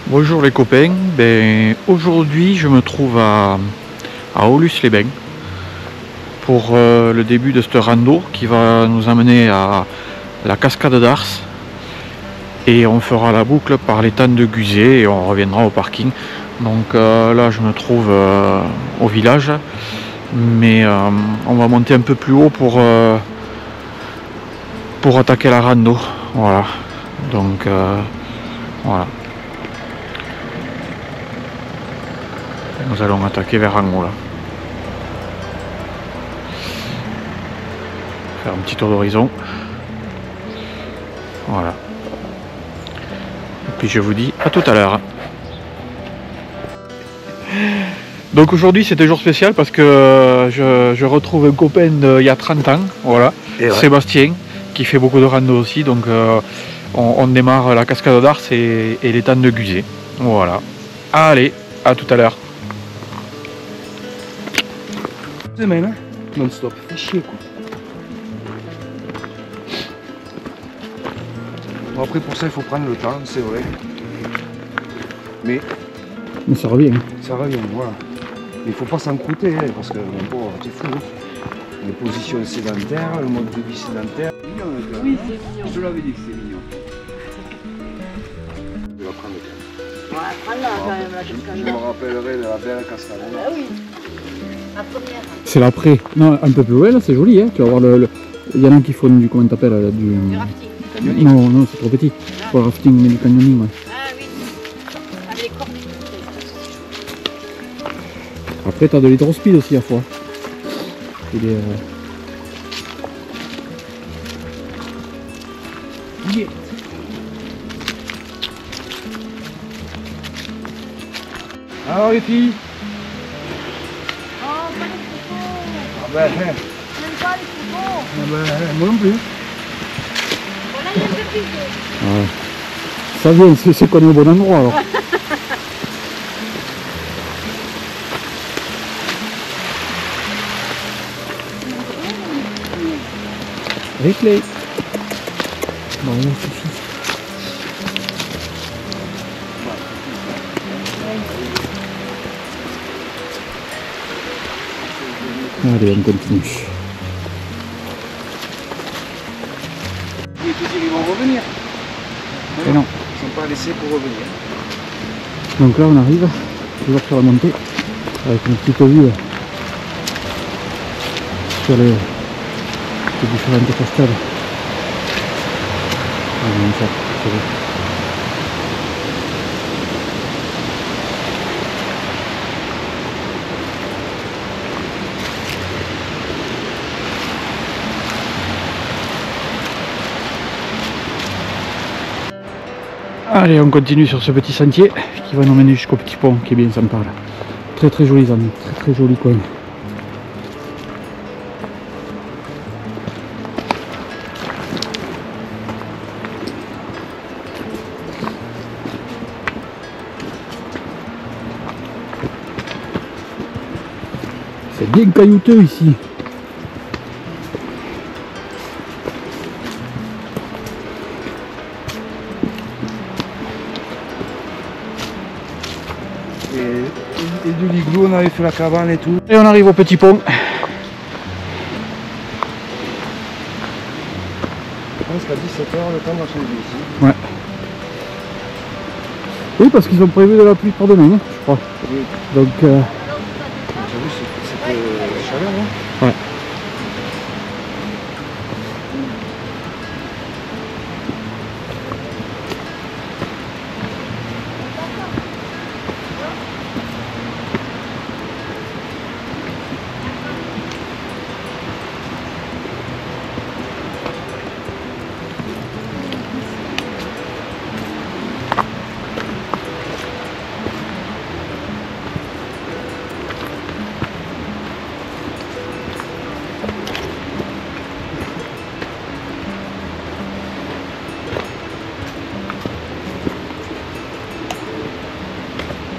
Bonjour les copains, aujourd'hui je me trouve à Aulus-les-Bains pour le début de ce rando qui va nous amener à la cascade d'Ars et on fera la boucle par l'étang de Guzet et on reviendra au parking. Donc là je me trouve au village, mais on va monter un peu plus haut pour attaquer la rando. Voilà, donc voilà. Nous allons attaquer vers en haut là. Faire un petit tour d'horizon. Voilà. Et puis je vous dis à tout à l'heure. Donc aujourd'hui c'était jour spécial parce que je retrouve un copain d'il y a 30 ans, voilà, ouais. Sébastien, qui fait beaucoup de rando aussi, donc on démarre la cascade d'Ars et l'étang de Guzet. Voilà. Allez, à tout à l'heure. Semaine, hein, non-stop, fais chier quoi. Bon, après pour ça il faut prendre le temps, c'est vrai. Mais ça revient. Ça revient, voilà. Mais il faut pas s'en coûter, hein, parce que bon, t'es fou. Hein. Les positions sédentaires, le mode de vie sédentaire. C'est mignon, le gars. Oui, c'est mignon. Je te l'avais dit que c'est mignon. Je vais la prendre quand même. Ouais, prends-la quand même, la cascade. Je me rappellerai de la belle cascade. Ah oui. La première. C'est l'après. Non, un peu plus loin, là, c'est joli, hein. Tu vas voir il y en a qui font du, comment t'appelles, du rafting. Non, c'est trop petit. Pour le rafting, mais du canyoning, ouais. Ah oui. Avec les cordes. Après, t'as de l'hydrospeed aussi à fois. Il est... Yeah. Alors les filles? Oh, pas les photos. Ah ben, J'aime pas les photos. ah ben, moi non plus. Voilà, il y a un peu plus de... Ouais. Ça vient, c'est qu'on est au bon endroit alors. Replay. Bon, ça suffit. Allez, on continue. Les petits ils vont revenir. Et non. Ils ne sont pas laissés pour revenir. Donc là on arrive, toujours sur la montée, avec une petite vue sur les différentes cascades. Ah, non, ça, c'est vrai. Allez, on continue sur ce petit sentier qui va nous mener jusqu'au petit pont qui est bien sympa là. Très très joli amis, très joli coin. C'est bien caillouteux ici. Et du liglou, on avait fait la cabane et tout. Et on arrive au petit pont. Je pense qu'à 17h, le temps va changer ici. Ouais. Oui, parce qu'ils ont prévu de la pluie pour demain, je crois. Oui. Donc... T'as vu, c'était chaleur, hein? Ouais.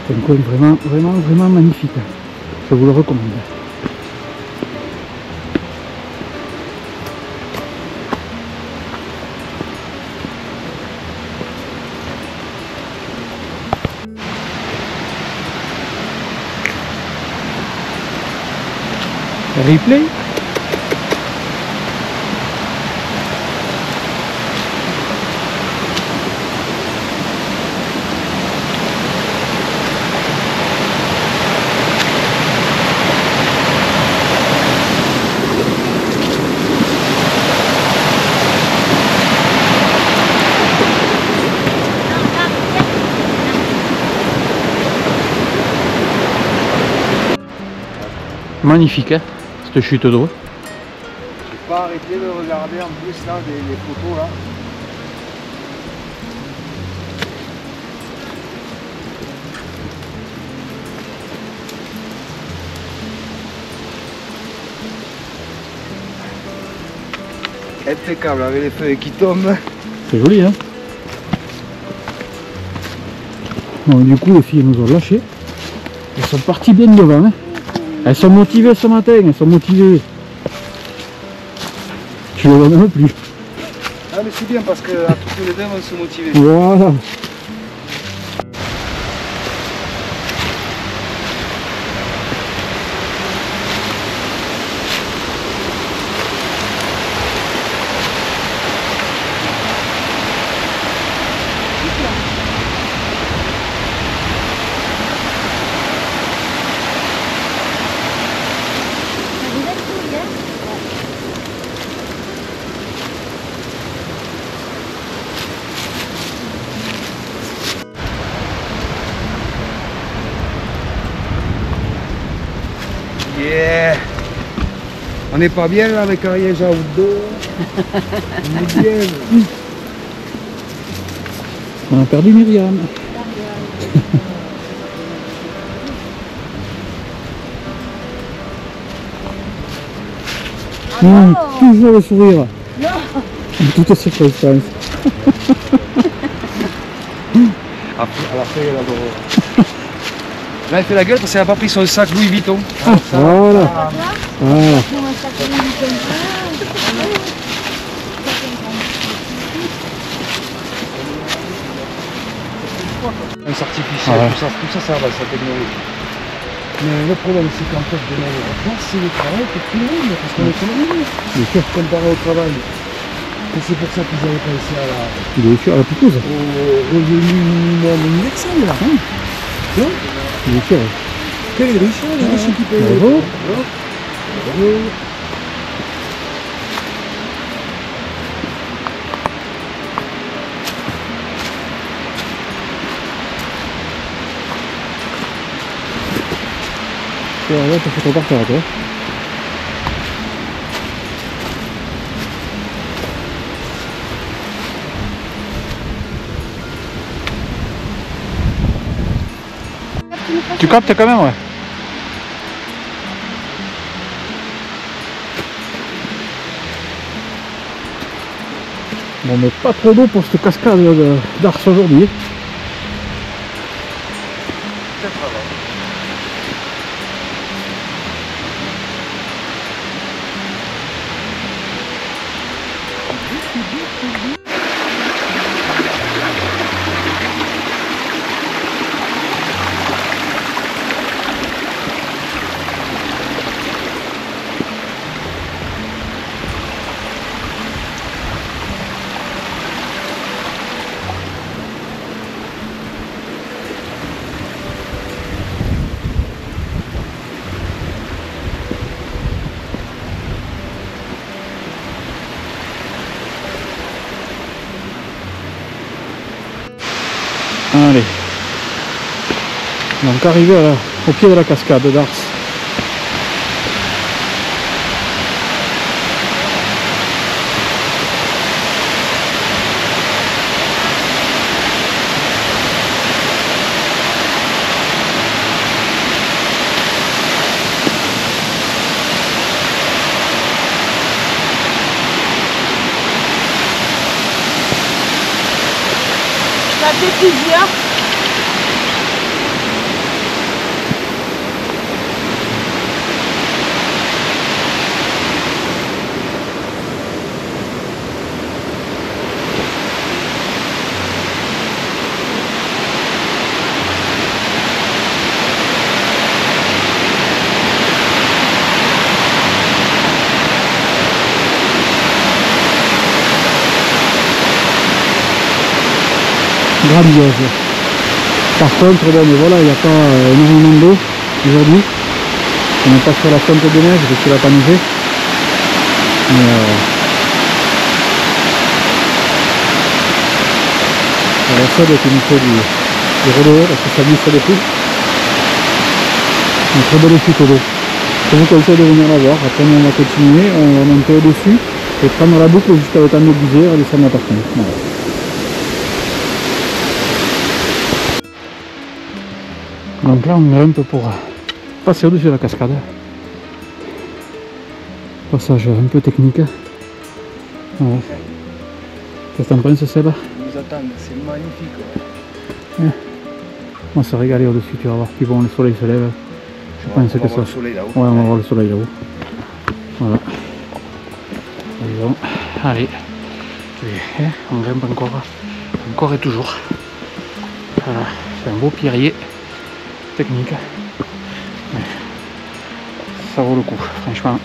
C'est un coin vraiment magnifique. Je vous le recommande. Replay. Magnifique, hein, cette chute d'eau. J'ai pas arrêté de regarder en plus là les photos là. Impeccable avec les feuilles qui tombent. C'est joli, hein. Bon, du coup, les filles nous ont lâchés. Elles sont parties bien devant, hein. Elles sont motivées ce matin, elles sont motivées. Tu les vois même plus. Ah mais c'est bien parce que à tous les deux on se motive. Voilà. Yeah. On n'est pas bien là avec Ariège à outdoor. On est bien. On a perdu Myriam. Toujours le sourire. Non. En toutes circonstances. Après, à la fin, elle adore. Là, elle fait la gueule parce qu'elle n'a pas pris son sac Louis Vuitton. Ah, voilà. Voilà. Un artificiel, Ouais. tout ça, ça va, ça technologie. Mais le problème, c'est qu'en fait, de c'est le travail pour tout le monde, parce qu'on est économique. Bien sûr. Comparé au travail. Et c'est pour ça qu'ils avaient pensé à la, Bien sûr, à la piqueuse. au revenu minimum universel. Là. Non. Bien sûr. Que les riches qui payent. Bravo. Bravo. Là, t'as fait ton parterre, toi. Tu captes quand même, ouais. Bon, mais pas trop d'eau pour cette cascade d'Ars aujourd'hui. Allez. Donc arrivé au pied de la cascade d'Ars. Ça fait plusieurs. grandiose. Par contre, bon, mais voilà, il n'y a pas énormément d'eau aujourd'hui. On n'est pas sur la fonte de neige parce qu'il n'a pas neigé. Mais la seule qui nous fait du relais parce que ça glisse des coups. Une très belle chute d'eau. Je vous conseille de venir la voir. Après on va continuer, on va monter au-dessus et prendre la boucle jusqu'à l'étang de Guzet et descendre la par contre. Voilà. Donc là on grimpe pour passer au-dessus de la cascade. Passage un peu technique. Ouais. Qu'est-ce que t'en penses, Seb? Ils nous attendent, c'est magnifique. Ouais. On va se régaler au-dessus, tu vas voir. Puis bon, le soleil se lève. Je pense que ça. Le soleil là-haut. Ouais, on va voir le soleil là-haut. Voilà. Allez. On grimpe encore et toujours. Voilà. C'est un beau pierrier technique. Mais ça vaut le coup, franchement.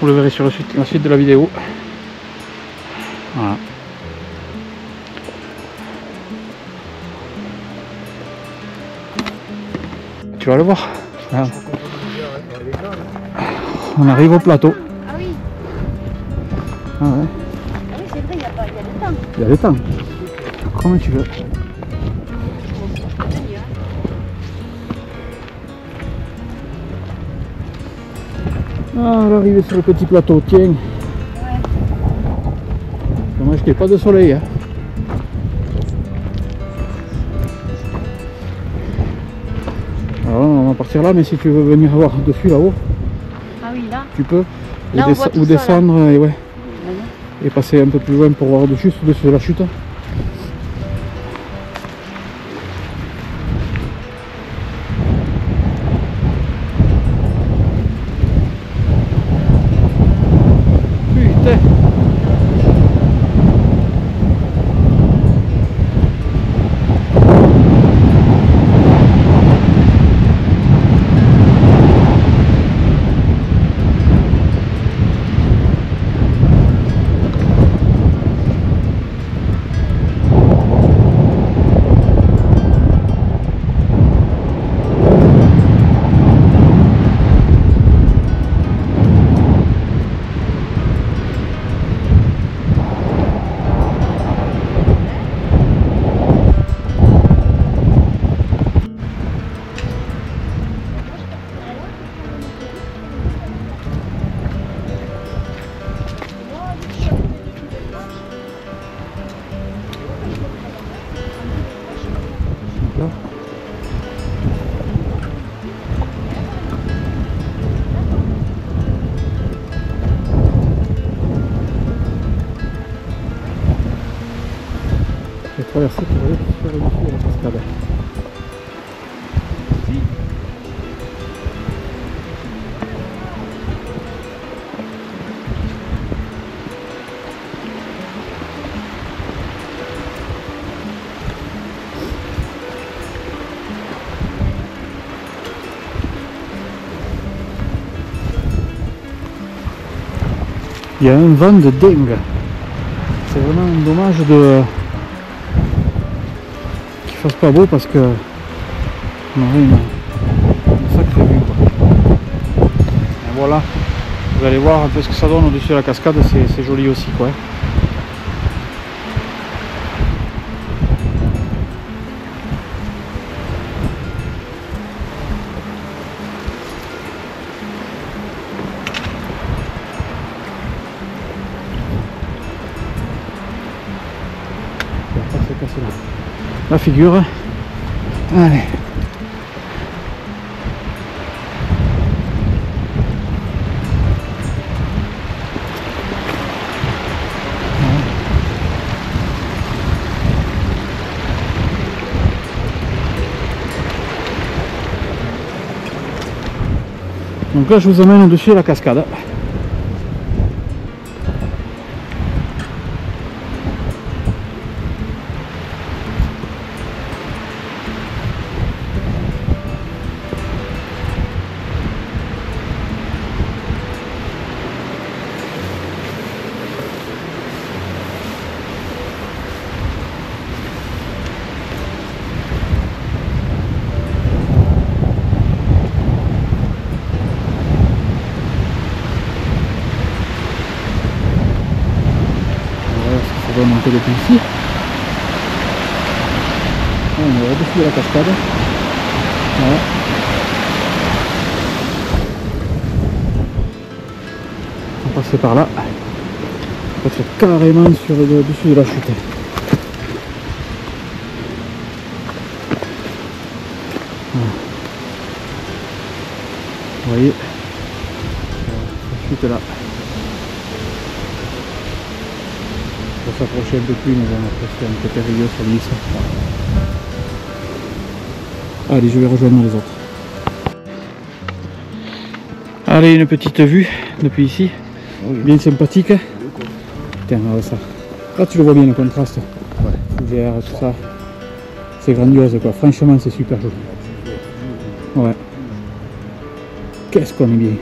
Vous le verrez sur la suite de la vidéo. Voilà. Tu vas le voir. Regarde. On arrive au plateau. Ah oui, Ah ouais. ah oui c'est vrai, il y a le temps. Il y a le temps. Comme tu veux. Ah, on est arrivé sur le petit plateau, tiens. Ouais. Dommage qu'il n'y ait pas de soleil. Hein. Alors on va partir là, mais si tu veux venir voir dessus là-haut, Ah oui, là. tu peux. Là, on voit tout ou ça, descendre et, ouais, Voilà. et passer un peu plus loin pour voir juste au-dessus de la chute. Putain. Là. Je vais traverser pour aller sur le dessus de la cascade. Il y a un vent de dingue. C'est vraiment dommage qu'il fasse pas beau parce que on aurait une sacrée vue. Et voilà, vous allez voir un peu ce que ça donne au-dessus de la cascade, c'est joli aussi quoi. La figure. Allez. Donc là je vous emmène au-dessus de la cascade. depuis ici. On est au-dessus de la cascade. Voilà. On va passer par là. On va être carrément sur le dessus de la chute. Voilà. Vous voyez la chute là. On va s'approcher un peu plus, mais bon, après c'est un peu périlleux, ça glisse. Allez, je vais rejoindre les autres. Allez, une petite vue depuis ici, bien sympathique. Tiens, regarde ça. Là, tu le vois bien, le contraste. Vert, tout ça. C'est grandiose, quoi. Franchement, c'est super joli. Ouais. Qu'est-ce qu'on est bien.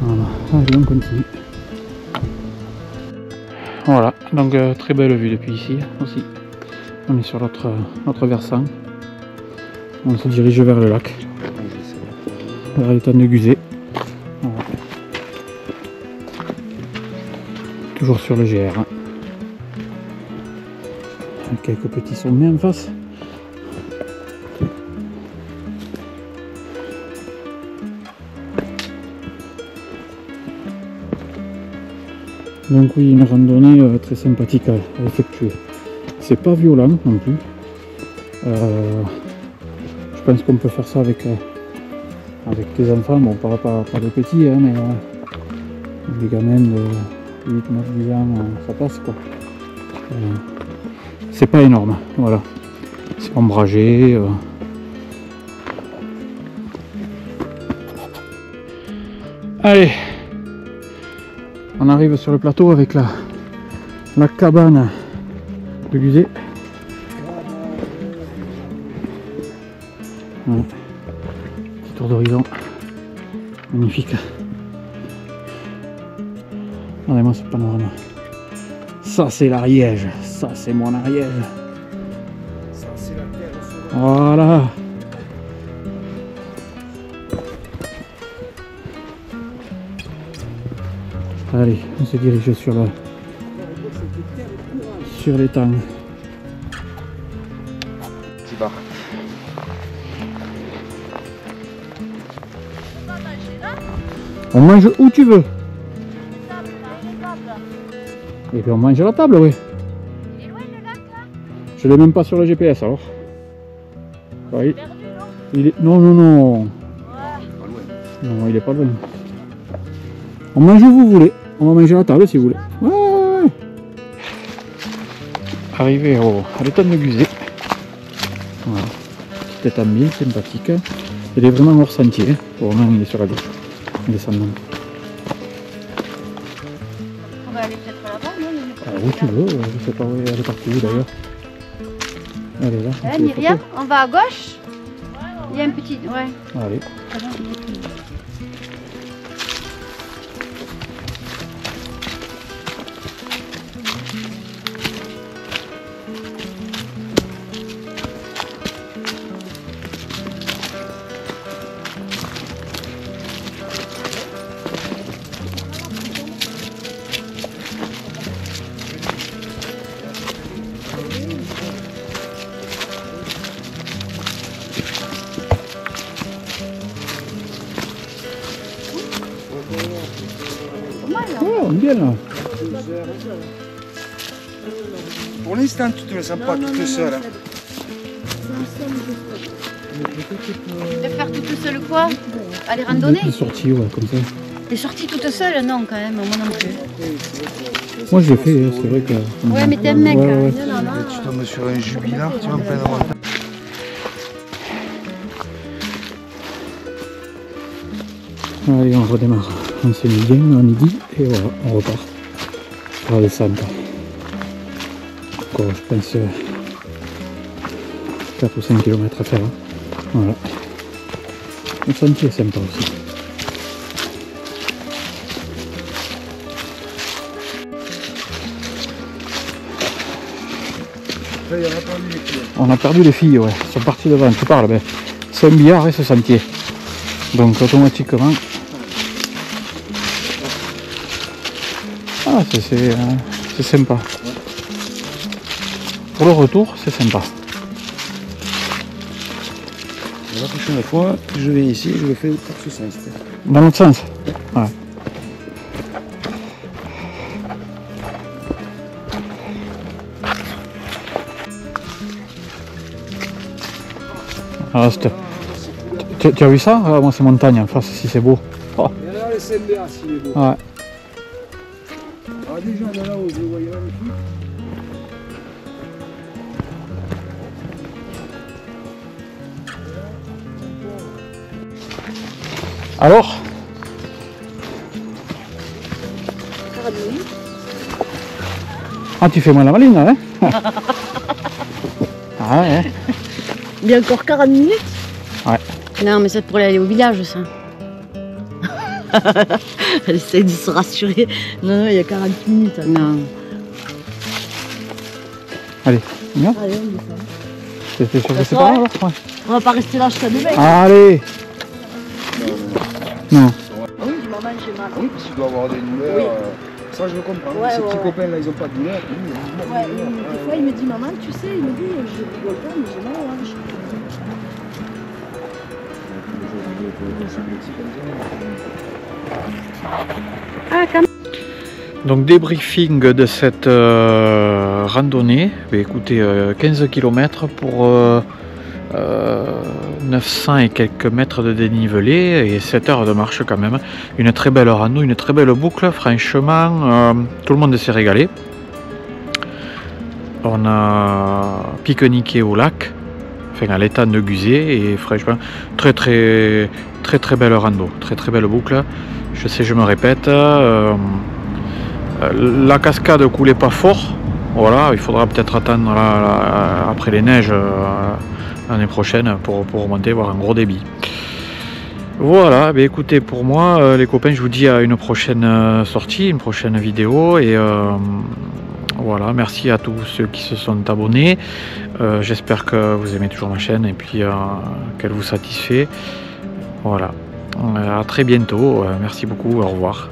Voilà. Allez, on continue. Voilà, donc très belle vue depuis ici aussi. On est sur notre versant. On se dirige vers le lac, vers l'étang de Guzet. Voilà. Toujours sur le GR. Quelques petits sommets en face. Donc oui, une randonnée très sympathique à effectuer. C'est pas violent non plus. Je pense qu'on peut faire ça avec des enfants, bon pas des petits, hein, mais des gamins de 8, 9, 10 ans, ça passe quoi. C'est pas énorme, voilà. C'est ombragé. Allez, on arrive sur le plateau avec la cabane de Guzet. Voilà. Petit tour d'horizon. Magnifique. Regardez-moi ce panorama. Ça c'est l'Ariège. Ça c'est mon Ariège. Ça, c'est la terre au soleil. Voilà. Allez, on se dirige sur l'étang. Petit bar. On mange où tu veux. Et puis on mange à la table, oui. Il est loin le lac là? Je l'ai même pas sur le GPS alors. Oui. Perdu, non? Il est... Non, non, non. Ouais. Non, il est pas loin. On mange où vous voulez. On va manger à la table si vous voulez. Ouais. Arrivé à l'étang de Guzet. Voilà. Petit étang bien sympathique. Il est vraiment hors sentier. Pour le moment, il est sur la gauche. En descendant. On va aller peut-être là-bas, non? Où tu veux. Je sais pas où elle est partie d'ailleurs. Elle est là. on fait des Myriam, photos. on va à gauche? Il y a un petit... Ouais. Allez. Oh, on est bien là. Pour l'instant, tu ne te sens pas toute seule. Hein. De faire toute seule quoi? Aller randonner? Des sorties, ouais, comme ça. Des sorties toute seule? Non, quand même, moi non plus. Moi je l'ai fait, c'est vrai que... Ouais, mais t'es un mec. Ouais, hein. ouais. Non, non, non. Tu tombes sur un jubilard, tu vas en pleine montagne. Allez, on redémarre. On s'est mis bien à midi et voilà, on repart. On va descendre. Encore, je pense, 4 ou 5 km à faire. Hein. Voilà. Le sentier est sympa aussi. Là, il y en a perdu les filles. On a perdu les filles, ouais. Elles sont parties devant, tu parles. Ben, c'est un billard et ce sentier. Donc automatiquement... Ah, c'est sympa. pour le retour, c'est sympa. La prochaine fois, je vais ici, je le fais pour ce sens. Dans l'autre sens. Ouais. Alors, tu as vu ça? Moi, c'est montagne en face, si c'est beau. Oh. Et là, les CMBA, s'il est beau. Ouais. Ah, déjà, de là-haut, je le voyais magnifique. Alors? Ah, tu fais moins la maline, là, hein? Ah ouais. Il y a encore 40 minutes? Ouais. Non, mais c'est pour aller au village, ça. Elle essaye de se rassurer. Non, non, il y a 40 minutes. Non. Allez, on y va? Allez, on descend. C'est sûr que c'est Ça pas va, là, alors? Ouais. On va pas rester là jusqu'à demain. Allez! Non. Oui, maman, j'ai mal. Oui, parce qu'il doit avoir des douleurs. Oui. Ça, je le comprends. Ouais, Ces ouais, petits ouais. copains là, ils ont pas de douleur. Ouais, des fois, il me dit, maman, tu sais, il me dit, je rigole pas, mais j'ai mal aux hanches. Ah, quand même. Donc débriefing de cette randonnée. Écoutez, 15 km pour 900 et quelques mètres de dénivelé et 7 heures de marche quand même. Une très belle rando, une très belle boucle, franchement, tout le monde s'est régalé. On a pique-niqué au lac, enfin à l'étang de Guzet, et franchement, très belle rando, très belle boucle. Je sais, je me répète, la cascade coulait pas fort, voilà, il faudra peut-être attendre après les neiges l'année prochaine pour remonter, voir un gros débit. Voilà, bah écoutez, pour moi, les copains, je vous dis à une prochaine sortie, une prochaine vidéo, et voilà, merci à tous ceux qui se sont abonnés. J'espère que vous aimez toujours ma chaîne et puis qu'elle vous satisfait. Voilà, à très bientôt, merci beaucoup, au revoir.